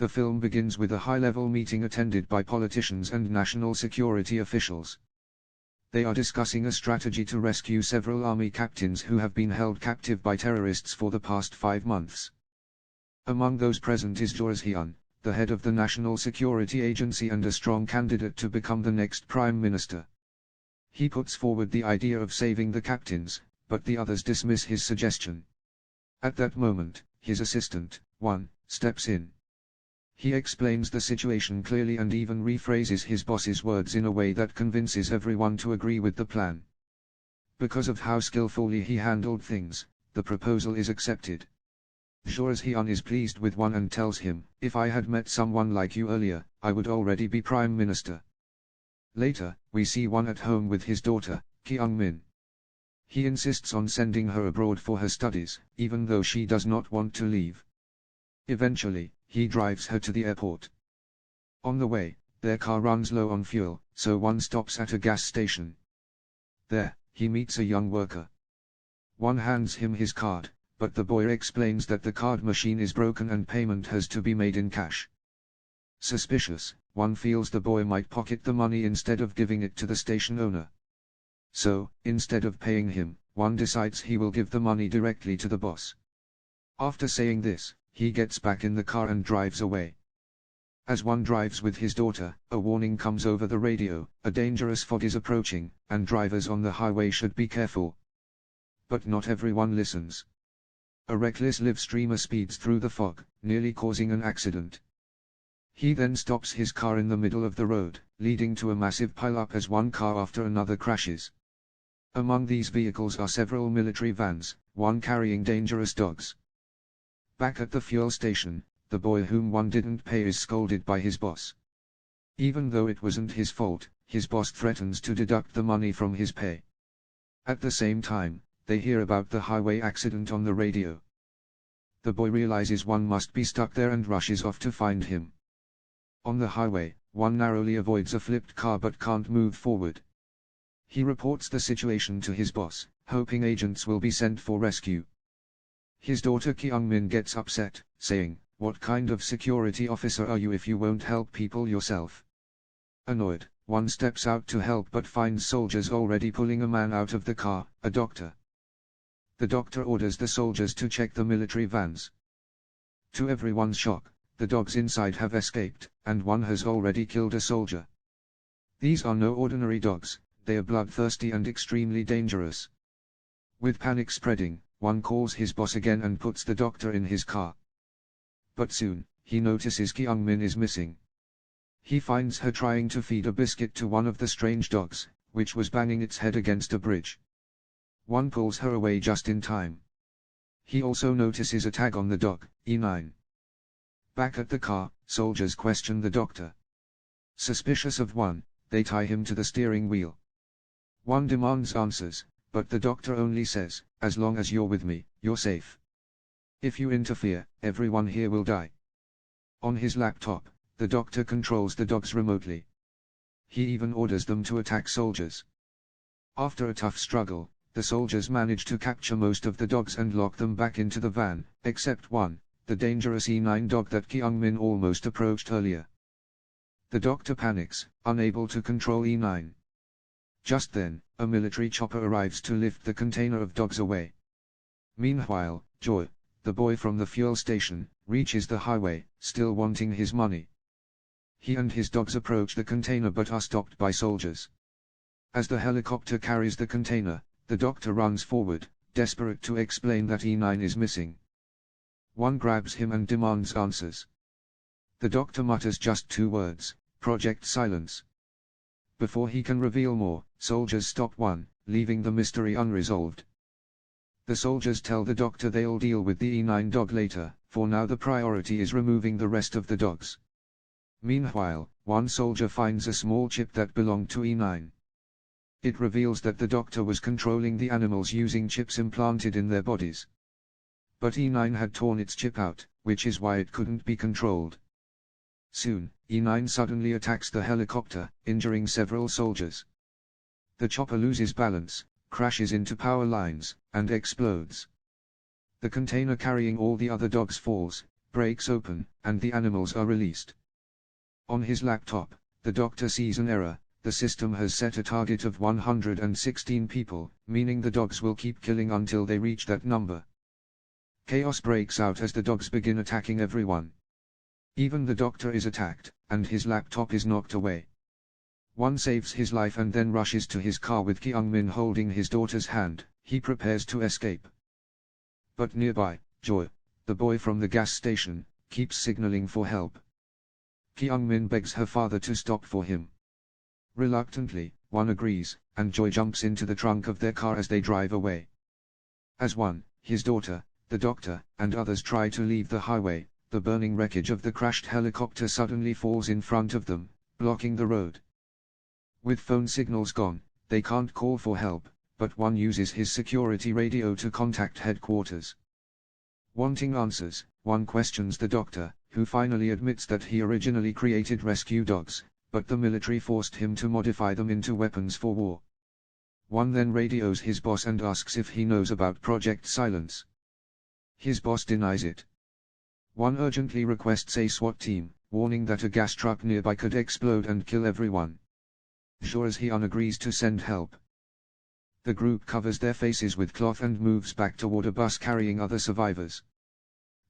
The film begins with a high-level meeting attended by politicians and national security officials. They are discussing a strategy to rescue several army captains who have been held captive by terrorists for the past 5 months. Among those present is Hyun, the head of the National Security Agency and a strong candidate to become the next Prime Minister. He puts forward the idea of saving the captains, but the others dismiss his suggestion. At that moment, his assistant, Won, steps in. He explains the situation clearly and even rephrases his boss's words in a way that convinces everyone to agree with the plan. Because of how skillfully he handled things, the proposal is accepted. Hyun is pleased with Won and tells him, "If I had met someone like you earlier, I would already be Prime Minister." Later, we see Won at home with his daughter, Kyung-min. He insists on sending her abroad for her studies, even though she does not want to leave. Eventually, he drives her to the airport. On the way, their car runs low on fuel, so Won stops at a gas station. There, he meets a young worker. Won hands him his card, but the boy explains that the card machine is broken and payment has to be made in cash. Suspicious, Won feels the boy might pocket the money instead of giving it to the station owner. So, instead of paying him, Won decides he will give the money directly to the boss. After saying this, he gets back in the car and drives away. As Won drives with his daughter, a warning comes over the radio: a dangerous fog is approaching, and drivers on the highway should be careful. But not everyone listens. A reckless live streamer speeds through the fog, nearly causing an accident. He then stops his car in the middle of the road, leading to a massive pileup as one car after another crashes. Among these vehicles are several military vans, one carrying dangerous dogs. Back at the fuel station, the boy whom Won didn't pay is scolded by his boss. Even though it wasn't his fault, his boss threatens to deduct the money from his pay. At the same time, they hear about the highway accident on the radio. The boy realizes Won must be stuck there and rushes off to find him. On the highway, Won narrowly avoids a flipped car but can't move forward. He reports the situation to his boss, hoping agents will be sent for rescue. His daughter Kyung-min gets upset, saying, "What kind of security officer are you if you won't help people yourself?" Annoyed, Won steps out to help but finds soldiers already pulling a man out of the car, a doctor. The doctor orders the soldiers to check the military vans. To everyone's shock, the dogs inside have escaped, and one has already killed a soldier. These are no ordinary dogs, they are bloodthirsty and extremely dangerous. With panic spreading, Won calls his boss again and puts the doctor in his car. But soon, he notices Kyung-min is missing. He finds her trying to feed a biscuit to one of the strange dogs, which was banging its head against a bridge. Won pulls her away just in time. He also notices a tag on the dog, E9. Back at the car, soldiers question the doctor. Suspicious of Won, they tie him to the steering wheel. Won demands answers, but the doctor only says, "As long as you're with me, you're safe. If you interfere, everyone here will die." On his laptop, the doctor controls the dogs remotely. He even orders them to attack soldiers. After a tough struggle, the soldiers manage to capture most of the dogs and lock them back into the van, except one, the dangerous E9 dog that Kyung-min almost approached earlier. The doctor panics, unable to control E9. Just then, a military chopper arrives to lift the container of dogs away. Meanwhile, Joy, the boy from the fuel station, reaches the highway, still wanting his money. He and his dogs approach the container but are stopped by soldiers. As the helicopter carries the container, the doctor runs forward, desperate to explain that E9 is missing. One grabs him and demands answers. The doctor mutters just 2 words, "Project Silence." Before he can reveal more, soldiers stop Won, leaving the mystery unresolved. The soldiers tell the doctor they'll deal with the E9 dog later, for now the priority is removing the rest of the dogs. Meanwhile, one soldier finds a small chip that belonged to E9. It reveals that the doctor was controlling the animals using chips implanted in their bodies. But E9 had torn its chip out, which is why it couldn't be controlled. Soon, E9 suddenly attacks the helicopter, injuring several soldiers. The chopper loses balance, crashes into power lines, and explodes. The container carrying all the other dogs falls, breaks open, and the animals are released. On his laptop, the doctor sees an error. The system has set a target of 116 people, meaning the dogs will keep killing until they reach that number. Chaos breaks out as the dogs begin attacking everyone. Even the doctor is attacked, and his laptop is knocked away. One saves his life and then rushes to his car with Kyung-min holding his daughter's hand. He prepares to escape. But nearby, Joy, the boy from the gas station, keeps signaling for help. Kyung-min begs her father to stop for him. Reluctantly, one agrees, and Joy jumps into the trunk of their car as they drive away. As one, his daughter, the doctor, and others try to leave the highway, the burning wreckage of the crashed helicopter suddenly falls in front of them, blocking the road. With phone signals gone, they can't call for help, but one uses his security radio to contact headquarters. Wanting answers, one questions the doctor, who finally admits that he originally created rescue dogs, but the military forced him to modify them into weapons for war. One then radios his boss and asks if he knows about Project Silence. His boss denies it. One urgently requests a SWAT team, warning that a gas truck nearby could explode and kill everyone. He agrees to send help. The group covers their faces with cloth and moves back toward a bus carrying other survivors.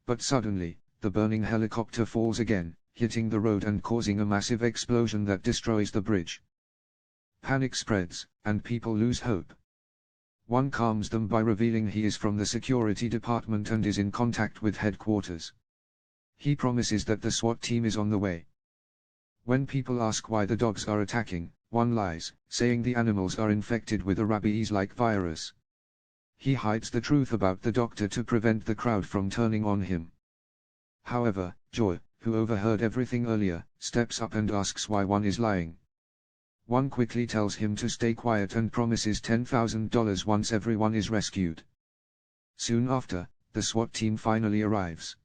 But suddenly, the burning helicopter falls again, hitting the road and causing a massive explosion that destroys the bridge. Panic spreads, and people lose hope. One calms them by revealing he is from the security department and is in contact with headquarters. He promises that the SWAT team is on the way. When people ask why the dogs are attacking, one lies, saying the animals are infected with a rabies-like virus. He hides the truth about the doctor to prevent the crowd from turning on him. However, Joy, who overheard everything earlier, steps up and asks why one is lying. One quickly tells him to stay quiet and promises $10,000 once everyone is rescued. Soon after, the SWAT team finally arrives.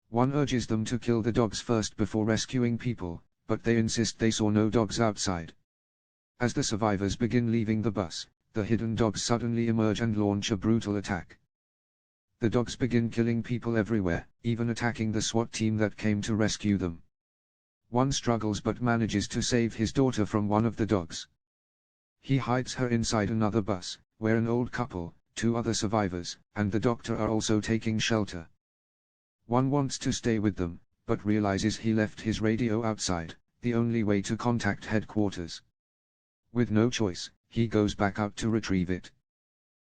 One urges them to kill the dogs first before rescuing people, but they insist they saw no dogs outside. As the survivors begin leaving the bus, the hidden dogs suddenly emerge and launch a brutal attack. The dogs begin killing people everywhere, even attacking the SWAT team that came to rescue them. One struggles but manages to save his daughter from one of the dogs. He hides her inside another bus, where an old couple, two other survivors, and the doctor are also taking shelter. One wants to stay with them, but realizes he left his radio outside, the only way to contact headquarters. With no choice, he goes back out to retrieve it.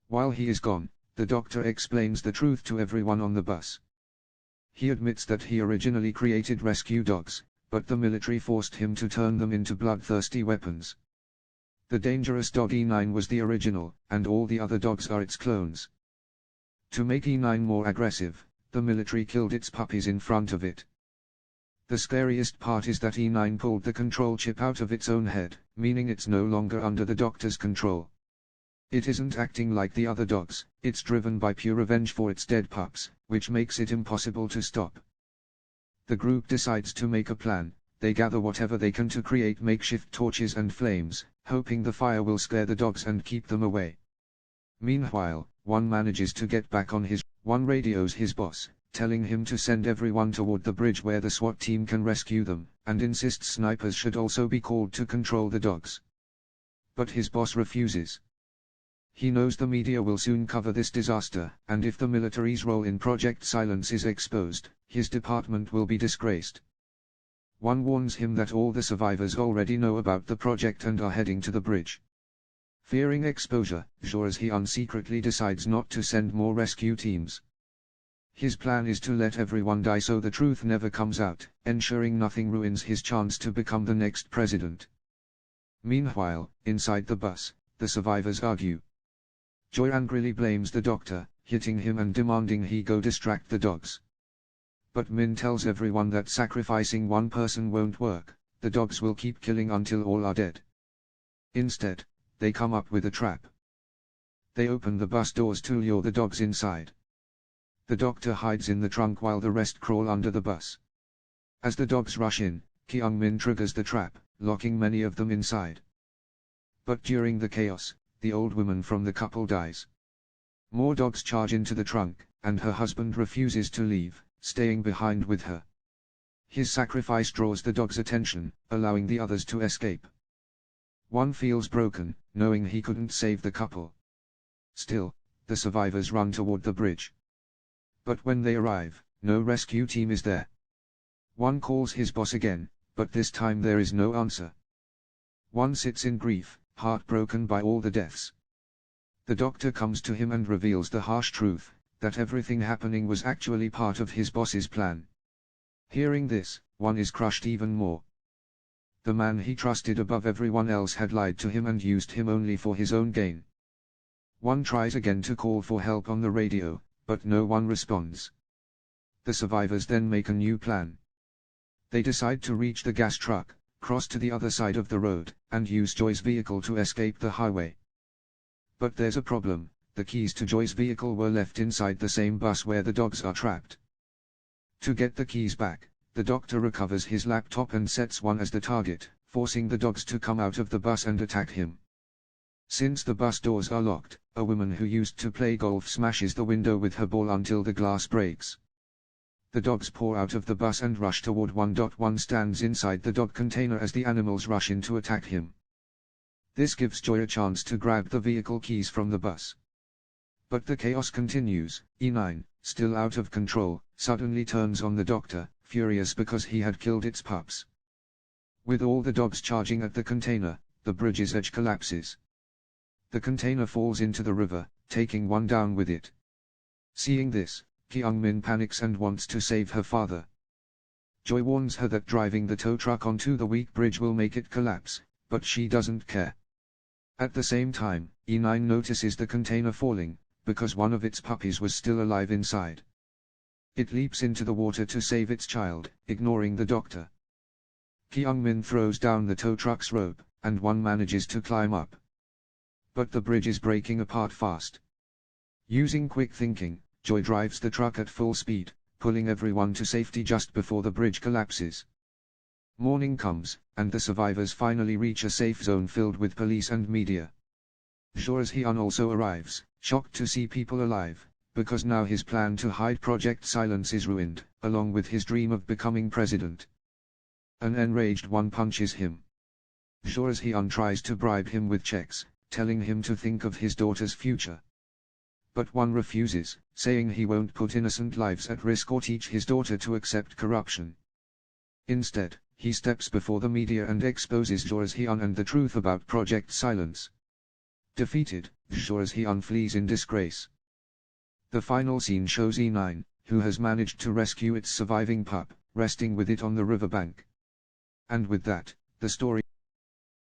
While he is gone, the doctor explains the truth to everyone on the bus. He admits that he originally created rescue dogs, but the military forced him to turn them into bloodthirsty weapons. The dangerous dog E9 was the original, and all the other dogs are its clones. To make E9 more aggressive, the military killed its puppies in front of it. The scariest part is that E9 pulled the control chip out of its own head, meaning it's no longer under the doctor's control. It isn't acting like the other dogs, it's driven by pure revenge for its dead pups, which makes it impossible to stop. The group decides to make a plan. They gather whatever they can to create makeshift torches and flames, hoping the fire will scare the dogs and keep them away. Meanwhile, one manages to get back on his. One radios his boss, telling him to send everyone toward the bridge where the SWAT team can rescue them, and insists snipers should also be called to control the dogs. But his boss refuses. He knows the media will soon cover this disaster, and if the military's role in Project Silence is exposed, his department will be disgraced. One warns him that all the survivors already know about the project and are heading to the bridge. Fearing exposure, He secretly decides not to send more rescue teams. His plan is to let everyone die so the truth never comes out, ensuring nothing ruins his chance to become the next president. Meanwhile, inside the bus, the survivors argue. Joy angrily blames the doctor, hitting him and demanding he go distract the dogs. But Min tells everyone that sacrificing one person won't work, the dogs will keep killing until all are dead. Instead, they come up with a trap. They open the bus doors to lure the dogs inside. The doctor hides in the trunk while the rest crawl under the bus. As the dogs rush in, Kyung-min triggers the trap, locking many of them inside. But during the chaos, the old woman from the couple dies. More dogs charge into the trunk, and her husband refuses to leave, staying behind with her. His sacrifice draws the dog's attention, allowing the others to escape. One feels broken, knowing he couldn't save the couple. Still, the survivors run toward the bridge. But when they arrive, no rescue team is there. One calls his boss again, but this time there is no answer. One sits in grief, heartbroken by all the deaths. The doctor comes to him and reveals the harsh truth, that everything happening was actually part of his boss's plan. Hearing this, one is crushed even more. The man he trusted above everyone else had lied to him and used him only for his own gain. One tries again to call for help on the radio, but no one responds. The survivors then make a new plan. They decide to reach the gas truck, cross to the other side of the road, and use Joy's vehicle to escape the highway. But there's a problem, the keys to Joy's vehicle were left inside the same bus where the dogs are trapped. To get the keys back, the doctor recovers his laptop and sets one as the target, forcing the dogs to come out of the bus and attack him. Since the bus doors are locked, a woman who used to play golf smashes the window with her ball until the glass breaks. The dogs pour out of the bus and rush toward 1.1 stands inside the dog container as the animals rush in to attack him. This gives Joy a chance to grab the vehicle keys from the bus. But the chaos continues. E9, still out of control, suddenly turns on the doctor, furious because he had killed its pups. With all the dogs charging at the container, the bridge's edge collapses. The container falls into the river, taking one down with it. Seeing this, Kyung-min panics and wants to save her father. Joy warns her that driving the tow truck onto the weak bridge will make it collapse, but she doesn't care. At the same time, E9 notices the container falling, because one of its puppies was still alive inside. It leaps into the water to save its child, ignoring the doctor. Kyung-min throws down the tow truck's rope, and one manages to climb up. But the bridge is breaking apart fast. Using quick thinking, Joy drives the truck at full speed, pulling everyone to safety just before the bridge collapses. Morning comes, and the survivors finally reach a safe zone filled with police and media. Hyun also arrives, shocked to see people alive, because now his plan to hide Project Silence is ruined, along with his dream of becoming president. An enraged one punches him. Hyun tries to bribe him with checks, telling him to think of his daughter's future. But one refuses, saying he won't put innocent lives at risk or teach his daughter to accept corruption. Instead, he steps before the media and exposes Hyun and the truth about Project Silence. Defeated, Hyun flees in disgrace. The final scene shows E9, who has managed to rescue its surviving pup, resting with it on the riverbank. And with that, the story